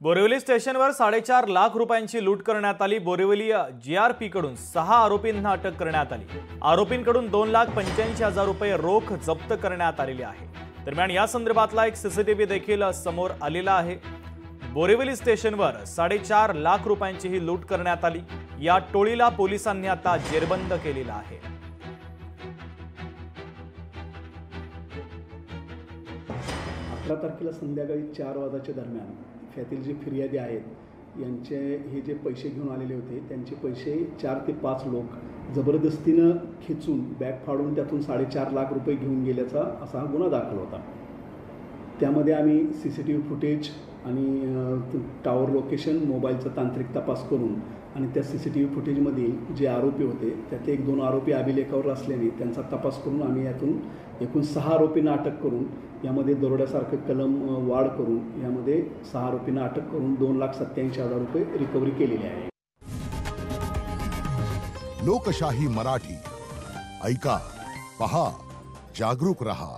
बोरिवली स्टेशनवर 4.5 लाख रुपयांची लूट करण्यात आली। बोरिवली जीआरपी कडून 6 आरोपींना अटक करण्यात आली। आरोपींकडून 2,85,000 रुपये रोख जप्त करण्यात आलेली आहे। दरम्यान या संदर्भातला एक सीसीटीव्ही देखील समोर आलेला आहे। बोरिवली स्टेशनवर 4.5 लाख रुपयांची ही लूट करण्यात आली। या टोळीला पोलिसांनी आता जेरबंद केलेला आहे। 11 तारखेला संध्याकाळी 4 वाजताच्या दरम्यान यातील जे फिर्यादी आहेत यांचे हे जे पैसे घेऊन आलेले होते त्यांचे पैसे 4 ते 5 लोक जबरदस्तीनं खेचून बॅग फाडून त्यातून 4.5 लाख रुपये घेऊन गेल्याचा असा हा गुन्हा दाखल होता। त्यामध्ये आम्ही सीसीटीव्ही फुटेज आणि टावर लोकेशन मोबाईलचा तांत्रिक तपास करून आणि त्या सीसीटीव्ही फुटेजमधील जे आरोपी होते त्यातले 1-2 आरोपी अभिलेखावर असल्याने त्यांचा तपास करून आम्ही यातून एकूण 6 आरोपींना अटक करून यामध्ये दरोड्यासारखं कलम वाढ करून यामध्ये 6 आरोपींना अटक करून 2,87,000 रुपये रिकव्हरी केलेले आहे। लोकशाही मराठी ऐका, पहा, जागरूक रहा।